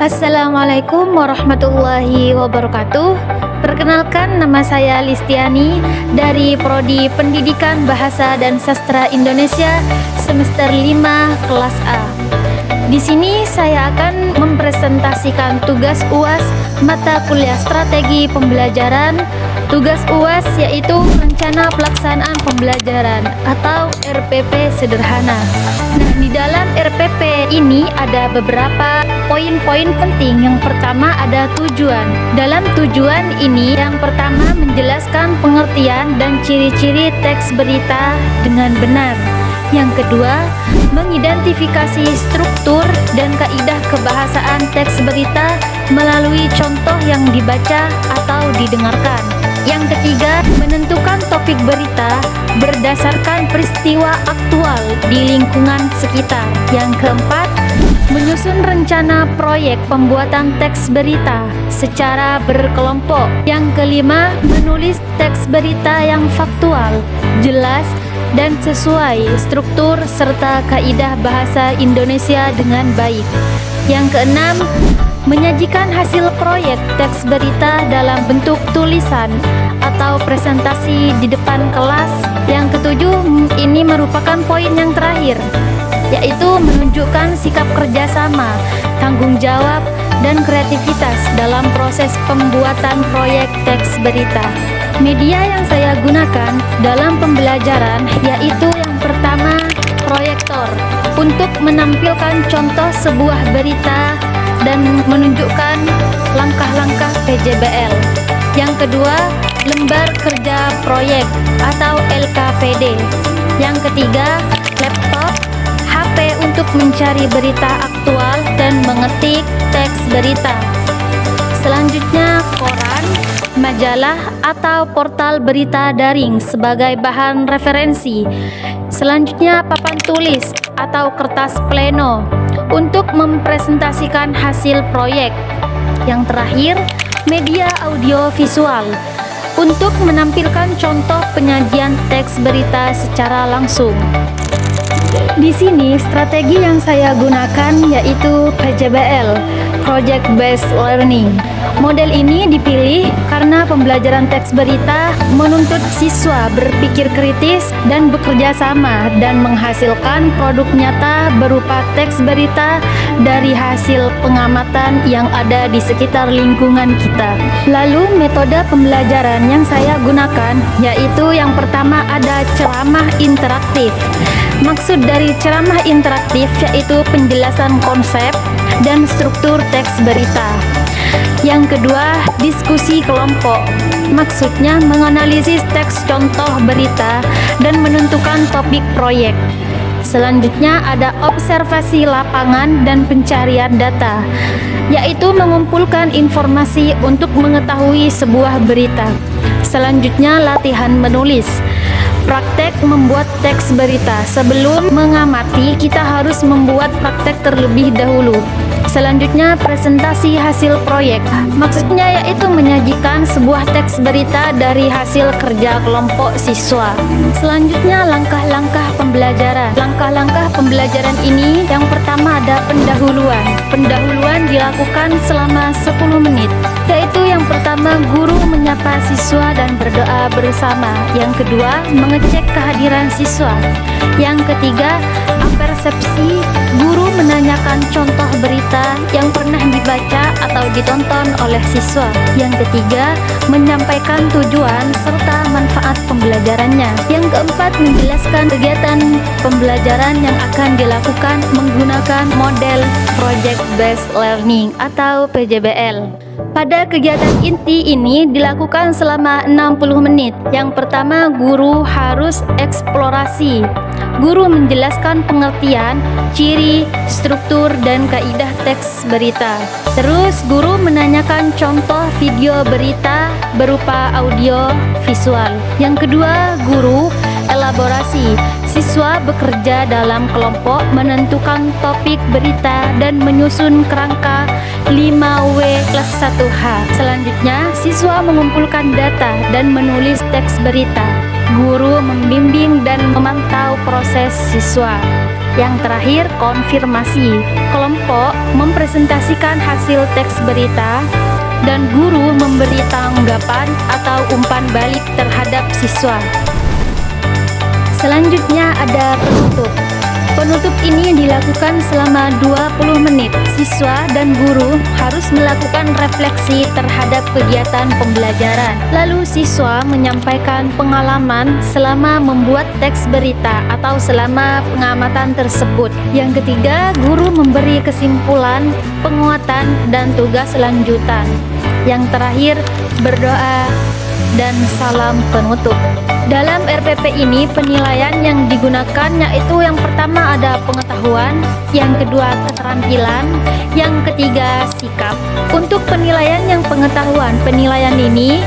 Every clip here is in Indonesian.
Assalamualaikum warahmatullahi wabarakatuh. Perkenalkan, nama saya Listiani dari Prodi Pendidikan Bahasa dan Sastra Indonesia semester 5 kelas A. Di sini saya akan mempresentasikan tugas UAS mata kuliah strategi pembelajaran. Tugas UAS yaitu rencana pelaksanaan pembelajaran atau RPP sederhana. Nah, di dalam RPP ini ada beberapa poin-poin penting. Yang pertama ada tujuan. Dalam tujuan ini yang pertama menjelaskan pengertian dan ciri-ciri teks berita dengan benar. Yang kedua, mengidentifikasi struktur dan kaidah kebahasaan teks berita melalui contoh yang dibaca atau didengarkan. Yang ketiga, menentukan topik berita berdasarkan peristiwa aktual di lingkungan sekitar. Yang keempat, menyusun rencana proyek pembuatan teks berita secara berkelompok. Yang kelima, menulis teks berita yang faktual, jelas, dan sesuai struktur serta kaidah bahasa Indonesia dengan baik. Yang keenam, menyajikan hasil proyek teks berita dalam bentuk tulisan atau presentasi di depan kelas. Yang ketujuh, ini merupakan poin yang terakhir, yaitu menunjukkan sikap kerjasama, tanggung jawab, dan kreativitas dalam proses pembuatan proyek teks berita. Media yang saya gunakan dalam pembelajaran yaitu yang pertama, proyektor untuk menampilkan contoh sebuah berita dan menunjukkan langkah-langkah PJBL. Yang kedua, lembar kerja proyek atau LKPD. Yang ketiga, laptop, HP untuk mencari berita aktual dan mengetik teks berita. Selanjutnya, koran, majalah atau portal berita daring sebagai bahan referensi. Selanjutnya, papan tulis atau kertas pleno untuk mempresentasikan hasil proyek. Yang terakhir, media audio visual untuk menampilkan contoh penyajian teks berita secara langsung. Di sini strategi yang saya gunakan yaitu PJBL, Project Based Learning. Model ini dipilih karena pembelajaran teks berita menuntut siswa berpikir kritis dan bekerja sama dan menghasilkan produk nyata berupa teks berita dari hasil pengamatan yang ada di sekitar lingkungan kita. Lalu metode pembelajaran yang saya gunakan yaitu yang pertama ada ceramah interaktif. Maksud dari ceramah interaktif yaitu penjelasan konsep dan struktur teks berita. Yang kedua, diskusi kelompok. Maksudnya menganalisis teks contoh berita dan menentukan topik proyek. Selanjutnya ada observasi lapangan dan pencarian data, yaitu mengumpulkan informasi untuk mengetahui sebuah berita. Selanjutnya latihan menulis. Praktek membuat teks berita. Sebelum mengamati, kita harus membuat praktek terlebih dahulu. Selanjutnya presentasi hasil proyek. Maksudnya yaitu menyajikan sebuah teks berita dari hasil kerja kelompok siswa. Selanjutnya langkah-langkah pembelajaran. Langkah-langkah pembelajaran ini yang pertama ada pendahuluan. Pendahuluan dilakukan selama 10 menit. Yaitu yang pertama, guru menyapa siswa dan berdoa bersama. Yang kedua, mengecek kehadiran siswa. Yang ketiga, apersepsi, guru menanyakan contoh berita yang pernah dibaca atau ditonton oleh siswa. Yang ketiga, menyampaikan tujuan serta manfaat pembelajarannya. Yang keempat, menjelaskan kegiatan pembelajaran yang akan dilakukan menggunakan model Project Based Learning atau PJBL. Pada kegiatan inti ini dilakukan selama 60 menit. Yang pertama, guru harus eksplorasi. Guru menjelaskan pengertian, ciri, struktur, dan kaidah teks berita. Terus guru menanyakan contoh video berita berupa audio visual. Yang kedua, guru elaborasi. Siswa bekerja dalam kelompok, menentukan topik berita, dan menyusun kerangka 5W+1H. Selanjutnya, siswa mengumpulkan data dan menulis teks berita. Guru membimbing dan memantau proses siswa. Yang terakhir, konfirmasi. Kelompok mempresentasikan hasil teks berita dan guru memberi tanggapan atau umpan balik terhadap siswa. Selanjutnya ada penutup. Penutup ini dilakukan selama 20 menit. Siswa dan guru harus melakukan refleksi terhadap kegiatan pembelajaran. Lalu siswa menyampaikan pengalaman selama membuat teks berita atau selama pengamatan tersebut. Yang ketiga, guru memberi kesimpulan, penguatan, dan tugas lanjutan. Yang terakhir, berdoa dan salam penutup. Dalam RPP ini penilaian yang digunakan yaitu yang pertama ada pengetahuan, yang kedua keterampilan, yang ketiga sikap. Untuk penilaian yang pengetahuan, penilaian ini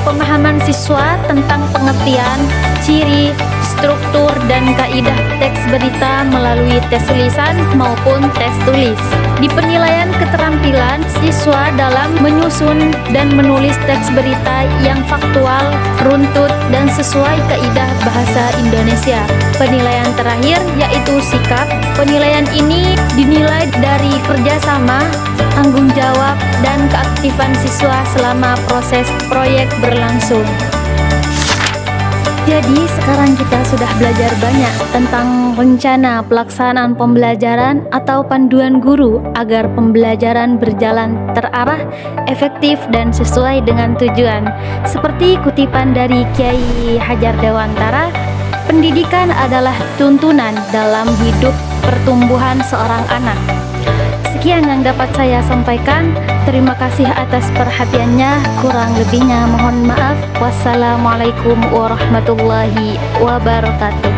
pemahaman siswa tentang pengertian, ciri, struktur, dan kaidah teks berita melalui tes lisan maupun tes tulis. Di penilaian keterampilan, siswa dalam menyusun dan menulis teks berita yang faktual, runtut, dan sesuai kaidah bahasa Indonesia. Penilaian terakhir yaitu sikap. Penilaian ini dinilai dari kerjasama, tanggung jawab, dan keaktifan siswa selama proses proyek berlangsung. Jadi sekarang kita sudah belajar banyak tentang rencana pelaksanaan pembelajaran atau panduan guru agar pembelajaran berjalan terarah, efektif, dan sesuai dengan tujuan. Seperti kutipan dari Kiai Hajar Dewantara, pendidikan adalah tuntunan dalam hidup pertumbuhan seorang anak. Sekian yang dapat saya sampaikan. Terima kasih atas perhatiannya. Kurang lebihnya mohon maaf. Wassalamualaikum warahmatullahi wabarakatuh.